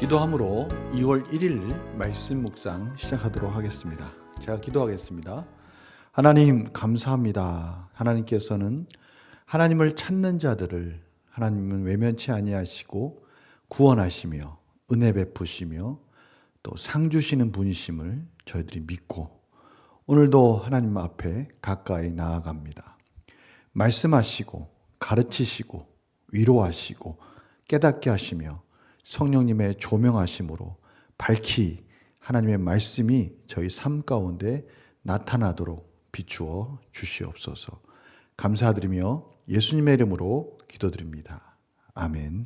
기도함으로 2월 1일 말씀 묵상 시작하도록 하겠습니다. 제가 기도하겠습니다. 하나님 감사합니다. 하나님께서는 하나님을 찾는 자들을 하나님은 외면치 아니하시고 구원하시며 은혜 베푸시며 또 상 주시는 분이심을 저희들이 믿고 오늘도 하나님 앞에 가까이 나아갑니다. 말씀하시고 가르치시고 위로하시고 깨닫게 하시며 성령님의 조명하심으로 밝히 하나님의 말씀이 저희 삶 가운데 나타나도록 비추어 주시옵소서. 감사드리며 예수님의 이름으로 기도드립니다. 아멘.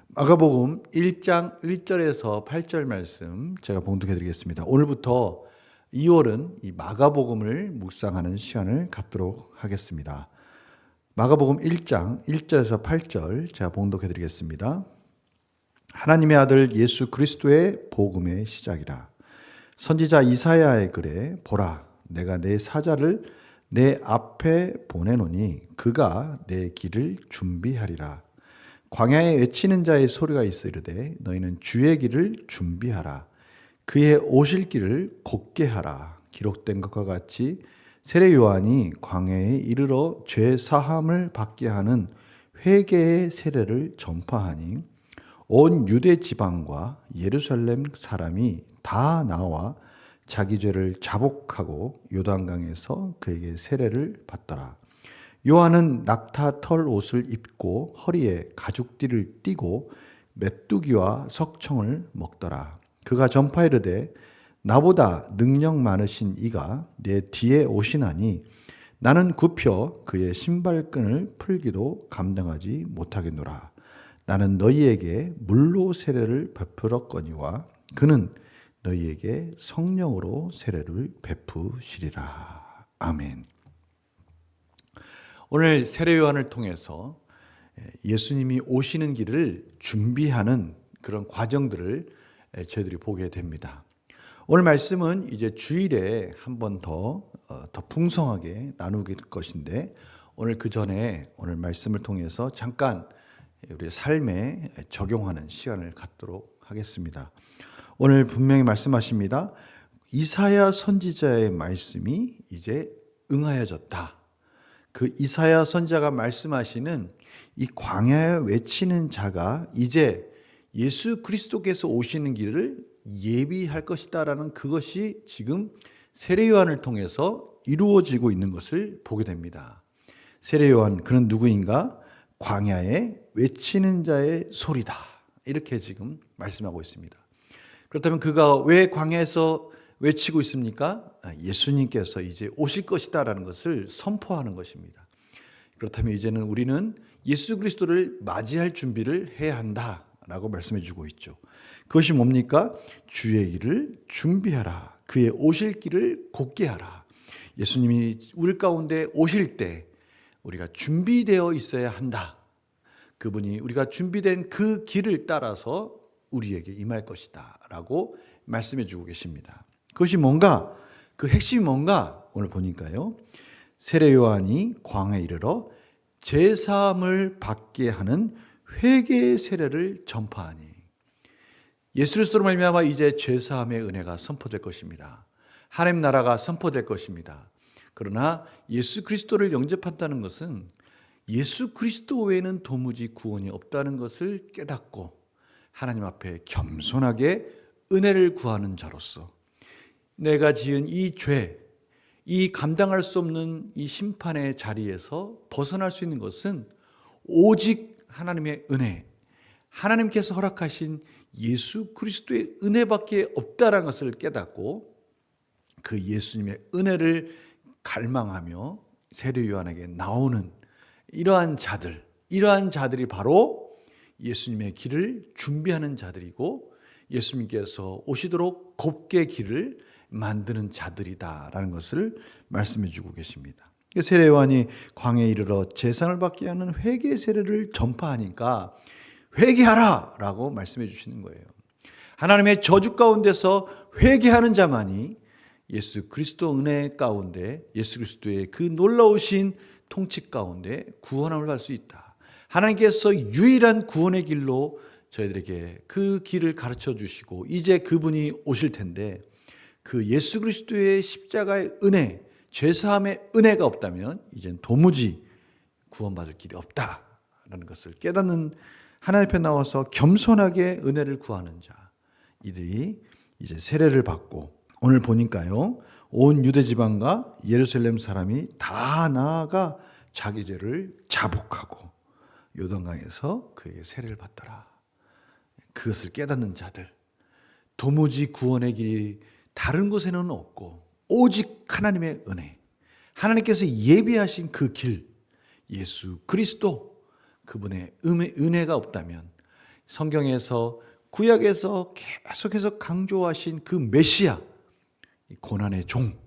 마가복음 1장 1절에서 8절 말씀 제가 봉독해 드리겠습니다. 오늘부터 2월은 이 마가복음을 묵상하는 시간을 갖도록 하겠습니다. 마가복음 1장 1절에서 8절 제가 봉독해 드리겠습니다. 하나님의 아들 예수 그리스도의 복음의 시작이라. 선지자 이사야의 글에 보라 내가 내 사자를 내 앞에 보내노니 그가 내 길을 준비하리라. 광야에 외치는 자의 소리가 있으리되 너희는 주의 길을 준비하라. 그의 오실 길을 곧게 하라. 기록된 것과 같이 세례 요한이 광야에 이르러 죄 사함을 받게 하는 회개의 세례를 전파하니 온 유대 지방과 예루살렘 사람이 다 나와 자기 죄를 자복하고 요단강에서 그에게 세례를 받더라. 요한은 낙타 털 옷을 입고 허리에 가죽띠를 띠고 메뚜기와 석청을 먹더라. 그가 전파이르되 나보다 능력 많으신 이가 내 뒤에 오시나니 나는 굽혀 그의 신발끈을 풀기도 감당하지 못하겠노라. 나는 너희에게 물로 세례를 베풀었거니와 그는 너희에게 성령으로 세례를 베푸시리라. 아멘. 오늘 세례 요한을 통해서 예수님이 오시는 길을 준비하는 그런 과정들을 저희들이 보게 됩니다. 오늘 말씀은 이제 주일에 한 번 더 풍성하게 나누게 될 것인데 오늘 그 전에 오늘 말씀을 통해서 잠깐 우리 삶에 적용하는 시간을 갖도록 하겠습니다. 오늘 분명히 말씀하십니다. 이사야 선지자의 말씀이 이제 응하여졌다. 그 이사야 선지자가 말씀하시는 이 광야에 외치는 자가 이제 예수 그리스도께서 오시는 길을 예비할 것이다라는 그것이 지금 세례 요한을 통해서 이루어지고 있는 것을 보게 됩니다. 세례 요한 그는 누구인가? 광야에 외치는 자의 소리다. 이렇게 지금 말씀하고 있습니다. 그렇다면 그가 왜 광야에서 외치고 있습니까? 예수님께서 이제 오실 것이다라는 것을 선포하는 것입니다. 그렇다면 이제는 우리는 예수 그리스도를 맞이할 준비를 해야 한다라고 말씀해 주고 있죠. 그것이 뭡니까? 주의 길을 준비하라. 그의 오실 길을 곧게 하라. 예수님이 우리 가운데 오실 때 우리가 준비되어 있어야 한다. 그분이 우리가 준비된 그 길을 따라서 우리에게 임할 것이다 라고 말씀해 주고 계십니다. 그것이 뭔가? 그 핵심이 뭔가? 오늘 보니까요. 세례 요한이 광야에 이르러 제사함을 받게 하는 회개의 세례를 전파하니 예수 그리스도로 말미암아 이제 죄사함의 은혜가 선포될 것입니다. 하나님 나라가 선포될 것입니다. 그러나 예수 그리스도를 영접한다는 것은 예수 그리스도 외에는 도무지 구원이 없다는 것을 깨닫고 하나님 앞에 겸손하게 은혜를 구하는 자로서 내가 지은 이 죄, 이 감당할 수 없는 이 심판의 자리에서 벗어날 수 있는 것은 오직 하나님의 은혜, 하나님께서 허락하신 예수 그리스도의 은혜밖에 없다는 것을 깨닫고 그 예수님의 은혜를 갈망하며 세례 요한에게 나오는 이러한 자들이 바로 예수님의 길을 준비하는 자들이고 예수님께서 오시도록 곱게 길을 만드는 자들이다라는 것을 말씀해 주고 계십니다. 세례 요한이 광야에 이르러 제사를 받게 하는 회개 세례를 전파하니까 회개하라 라고 말씀해 주시는 거예요. 하나님의 저주 가운데서 회개하는 자만이 예수 그리스도 은혜 가운데 예수 그리스도의 그 놀라우신 통치 가운데 구원함을 받을 수 있다. 하나님께서 유일한 구원의 길로 저희들에게 그 길을 가르쳐 주시고 이제 그분이 오실 텐데 그 예수 그리스도의 십자가의 은혜, 죄사함의 은혜가 없다면 이젠 도무지 구원받을 길이 없다라는 것을 깨닫는 하나님 앞에 나와서 겸손하게 은혜를 구하는 자, 이들이 이제 세례를 받고 오늘 보니까요, 온 유대 지방과 예루살렘 사람이 다 나아가 자기 죄를 자복하고 요단강에서 그에게 세례를 받더라. 그것을 깨닫는 자들, 도무지 구원의 길이 다른 곳에는 없고 오직 하나님의 은혜, 하나님께서 예비하신 그 길, 예수 그리스도, 그분의 은혜가 없다면 성경에서 구약에서 계속해서 강조하신 그 메시아, 고난의 종,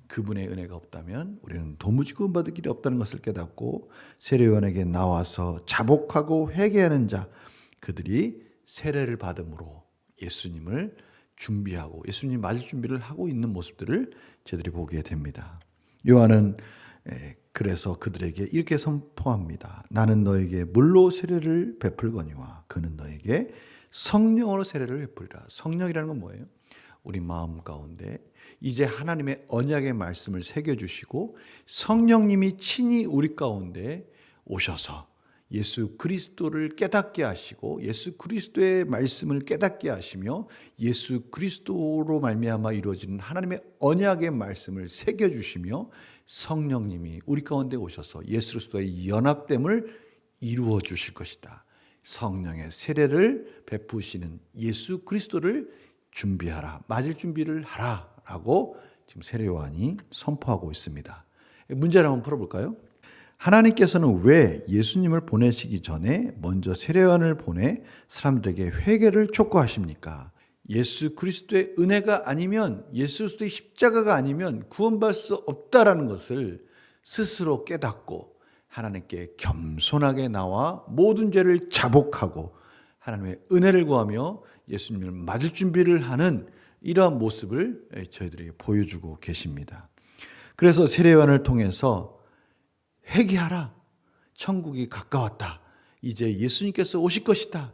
그분의 은혜가 없다면 우리는 도무지 구원받을 길이 없다는 것을 깨닫고 세례요한에게 나와서 자복하고 회개하는 자, 그들이 세례를 받음으로 예수님을 준비하고 예수님 맞을 준비를 하고 있는 모습들을 저희들이 보게 됩니다. 요한은 그래서 그들에게 이렇게 선포합니다. 나는 너에게 물로 세례를 베풀거니와 그는 너에게 성령으로 세례를 베풀리라. 성령이라는 건 뭐예요? 우리 마음 가운데 이제 하나님의 언약의 말씀을 새겨주시고 성령님이 친히 우리 가운데 오셔서 예수 그리스도를 깨닫게 하시고 예수 그리스도의 말씀을 깨닫게 하시며 예수 그리스도로 말미암아 이루어지는 하나님의 언약의 말씀을 새겨주시며 성령님이 우리 가운데 오셔서 예수 그리스도의 연합됨을 이루어 주실 것이다. 성령의 세례를 베푸시는 예수 그리스도를 준비하라, 맞을 준비를 하라 라고 지금 세례 요한이 선포하고 있습니다. 문제를 한번 풀어볼까요? 하나님께서는 왜 예수님을 보내시기 전에 먼저 세례 요한을 보내 사람들에게 회개를 촉구하십니까? 예수 그리스도의 은혜가 아니면, 예수 그리스도의 십자가가 아니면 구원받을 수 없다라는 것을 스스로 깨닫고 하나님께 겸손하게 나와 모든 죄를 자복하고 하나님의 은혜를 구하며 예수님을 맞을 준비를 하는 이러한 모습을 저희들에게 보여주고 계십니다. 그래서 세례 요한을 통해서 회개하라, 천국이 가까웠다, 이제 예수님께서 오실 것이다,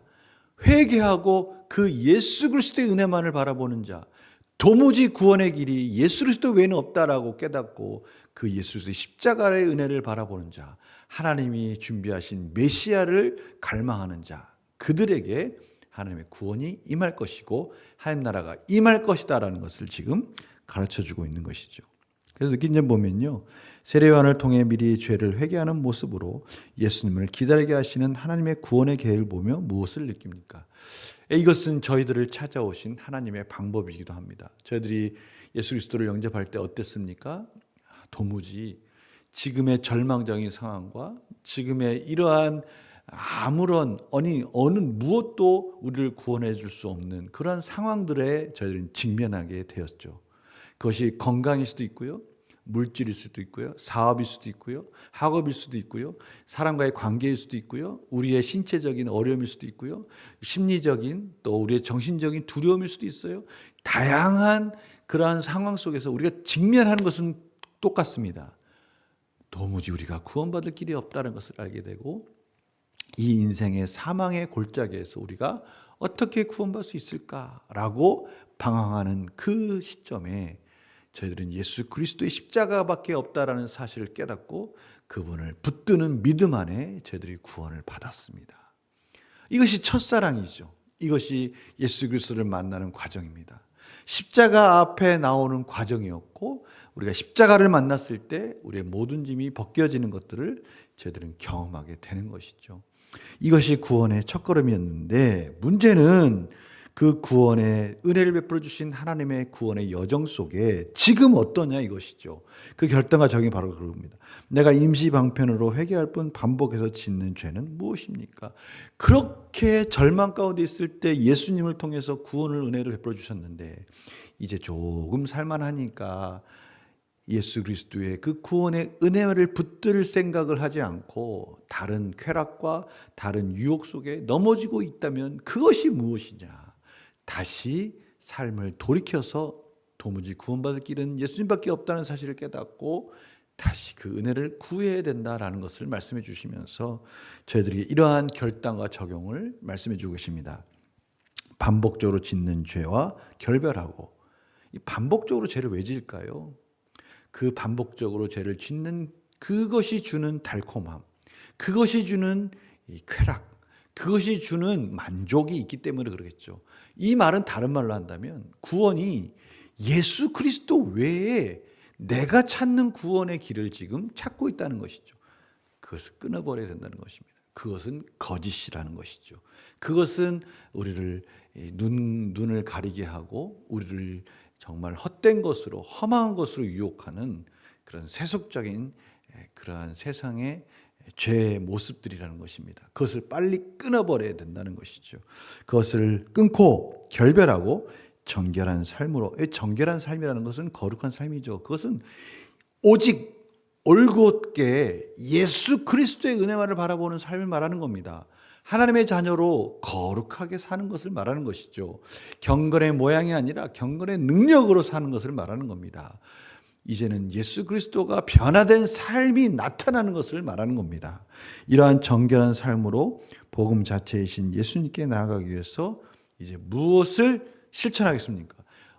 회개하고 그 예수 그리스도의 은혜만을 바라보는 자, 도무지 구원의 길이 예수 그리스도 외에는 없다라고 깨닫고 그 예수 그리스도의 십자가의 은혜를 바라보는 자, 하나님이 준비하신 메시아를 갈망하는 자, 그들에게 하나님의 구원이 임할 것이고 하나님 나라가 임할 것이다라는 것을 지금 가르쳐주고 있는 것이죠. 그래서 느낀 점 보면요, 세례 요한을 통해 미리 죄를 회개하는 모습으로 예수님을 기다리게 하시는 하나님의 구원의 계획을 보며 무엇을 느낍니까? 이것은 저희들을 찾아오신 하나님의 방법이기도 합니다. 저희들이 예수 그리스도를 영접할 때 어땠습니까? 도무지 지금의 절망적인 상황과 지금의 이러한 아무런 어느 무엇도 우리를 구원해 줄 수 없는 그런 상황들에 저희들은 직면하게 되었죠. 그것이 건강일 수도 있고요, 물질일 수도 있고요, 사업일 수도 있고요, 학업일 수도 있고요, 사람과의 관계일 수도 있고요, 우리의 신체적인 어려움일 수도 있고요, 심리적인 또 우리의 정신적인 두려움일 수도 있어요. 다양한 그러한 상황 속에서 우리가 직면하는 것은 똑같습니다. 도무지 우리가 구원받을 길이 없다는 것을 알게 되고 이 인생의 사망의 골짜기에서 우리가 어떻게 구원받을 수 있을까라고 방황하는 그 시점에 저희들은 예수 그리스도의 십자가밖에 없다라는 사실을 깨닫고 그분을 붙드는 믿음 안에 저희들이 구원을 받았습니다. 이것이 첫사랑이죠. 이것이 예수 그리스도를 만나는 과정입니다. 십자가 앞에 나오는 과정이었고 우리가 십자가를 만났을 때 우리의 모든 짐이 벗겨지는 것들을 저희들은 경험하게 되는 것이죠. 이것이 구원의 첫걸음이었는데 문제는 그 구원의 은혜를 베풀어 주신 하나님의 구원의 여정 속에 지금 어떠냐 이것이죠. 그 결단과 적용이 바로 그겁니다. 내가 임시 방편으로 회개할 뿐 반복해서 짓는 죄는 무엇입니까? 그렇게 절망 가운데 있을 때 예수님을 통해서 구원을 은혜를 베풀어 주셨는데 이제 조금 살만하니까 예수 그리스도의 그 구원의 은혜를 붙들 생각을 하지 않고 다른 쾌락과 다른 유혹 속에 넘어지고 있다면 그것이 무엇이냐? 다시 삶을 돌이켜서 도무지 구원받을 길은 예수님밖에 없다는 사실을 깨닫고 다시 그 은혜를 구해야 된다라는 것을 말씀해 주시면서 저희들에게 이러한 결단과 적용을 말씀해 주고 계십니다. 반복적으로 짓는 죄와 결별하고, 이 반복적으로 죄를 왜 지을까요? 그 반복적으로 죄를 짓는 그것이 주는 달콤함, 그것이 주는 이 쾌락, 그것이 주는 만족이 있기 때문에 그러겠죠. 이 말은 다른 말로 한다면 구원이 예수 그리스도 외에 내가 찾는 구원의 길을 지금 찾고 있다는 것이죠. 그것을 끊어버려야 된다는 것입니다. 그것은 거짓이라는 것이죠. 그것은 우리를 눈을 가리게 하고 우리를 정말 헛된 것으로, 험한 것으로 유혹하는 그런 세속적인 그러한 세상의 죄의 모습들이라는 것입니다. 그것을 빨리 끊어버려야 된다는 것이죠. 그것을 끊고 결별하고 정결한 삶으로, 정결한 삶이라는 것은 거룩한 삶이죠. 그것은 오직 올곧게 예수 그리스도의 은혜만을 바라보는 삶을 말하는 겁니다. 하나님의 자녀로 거룩하게 사는 것을 말하는 것이죠. 경건의 모양이 아니라 경건의 능력으로 사는 것을 말하는 겁니다. 이제는 예수 그리스도가 변화된 삶이 나타나는 것을 말하는 겁니다. 이러한 정결한 삶으로 복음 자체이신 예수님께 나아가기 위해서 이제 무엇을 실천하겠습니까?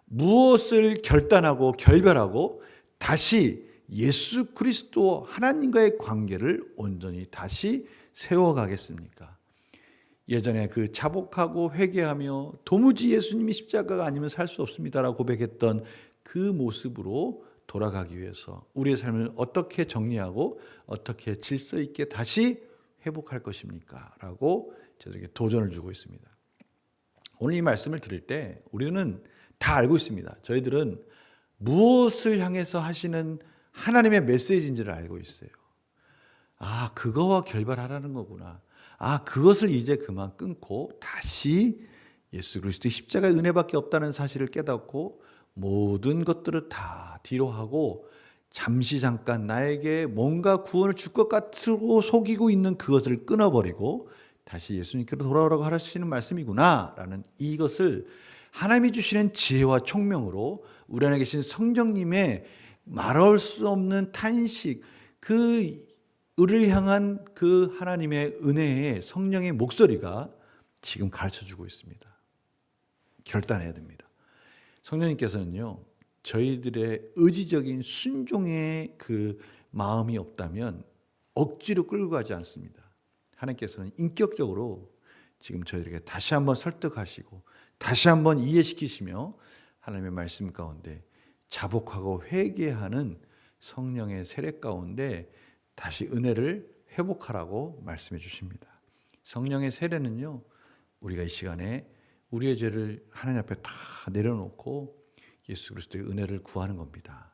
무엇을 결단하고 결별하고 다시 예수 그리스도 하나님과의 관계를 온전히 다시 세워가겠습니까? 예전에 그 자복하고 회개하며 도무지 예수님이 십자가가 아니면 살 수 없습니다라고 고백했던 그 모습으로 돌아가기 위해서 우리의 삶을 어떻게 정리하고 어떻게 질서 있게 다시 회복할 것입니까? 라고 저에게 도전을 주고 있습니다. 오늘 이 말씀을 들을 때 우리는 다 알고 있습니다. 저희들은 무엇을 향해서 하시는 하나님의 메시지인지를 알고 있어요. 아, 그거와 결별하라는 거구나. 아, 그것을 이제 그만 끊고 다시 예수 그리스도의 십자가의 은혜밖에 없다는 사실을 깨닫고 모든 것들을 다 뒤로 하고 잠시 잠깐 나에게 뭔가 구원을 줄 것 같고 속이고 있는 그것을 끊어버리고 다시 예수님께로 돌아오라고 하시는 말씀이구나 라는 이것을 하나님이 주시는 지혜와 총명으로 우리 안에 계신 성령님의 말할 수 없는 탄식, 그 우리를 향한 그 하나님의 은혜의 성령의 목소리가 지금 가르쳐주고 있습니다. 결단해야 됩니다. 성령님께서는요, 저희들의 의지적인 순종의 그 마음이 없다면 억지로 끌고 가지 않습니다. 하나님께서는 인격적으로 지금 저희들에게 다시 한번 설득하시고 다시 한번 이해시키시며 하나님의 말씀 가운데 자복하고 회개하는 성령의 세례 가운데 다시 은혜를 회복하라고 말씀해 주십니다. 성령의 세례는요, 우리가 이 시간에 우리의 죄를 하나님 앞에 다 내려놓고 예수 그리스도의 은혜를 구하는 겁니다.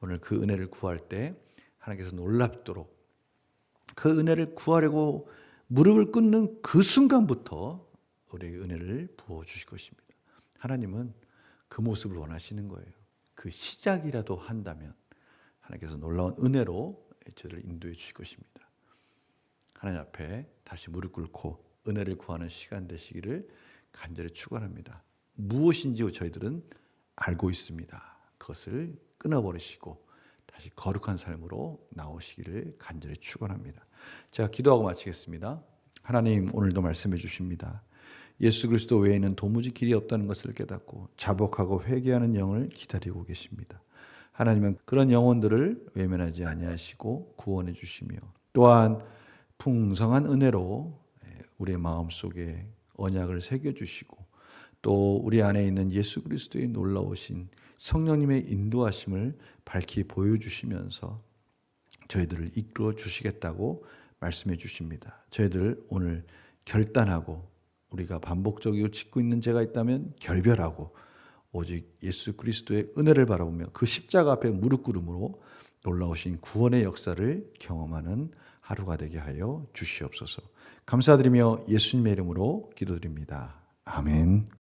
오늘 그 은혜를 구할 때 하나님께서 놀랍도록 그 은혜를 구하려고 무릎을 꿇는 그 순간부터 우리에게 은혜를 부어주실 것입니다. 하나님은 그 모습을 원하시는 거예요. 그 시작이라도 한다면 하나님께서 놀라운 은혜로 저를 인도해 주실 것입니다. 하나님 앞에 다시 무릎 꿇고 은혜를 구하는 시간 되시기를 간절히 축원합니다. 무엇인지 저희들은 알고 있습니다. 그것을 끊어버리시고 다시 거룩한 삶으로 나오시기를 간절히 축원합니다. 제가 기도하고 마치겠습니다. 하나님, 오늘도 말씀해 주십니다. 예수 그리스도 외에는 도무지 길이 없다는 것을 깨닫고 자복하고 회개하는 영을 기다리고 계십니다. 하나님은 그런 영혼들을 외면하지 아니하시고 구원해 주시며 또한 풍성한 은혜로 우리의 마음속에 언약을 새겨주시고 또 우리 안에 있는 예수 그리스도의 놀라우신 성령님의 인도하심을 밝히 보여주시면서 저희들을 이끌어 주시겠다고 말씀해 주십니다. 저희들 오늘 결단하고 우리가 반복적으로 짓고 있는 죄가 있다면 결별하고 오직 예수 그리스도의 은혜를 바라보며 그 십자가 앞에 무릎 꿇음으로 놀라우신 구원의 역사를 경험하는 하루가 되게 하여 주시옵소서. 감사드리며 예수님의 이름으로 기도드립니다. 아멘.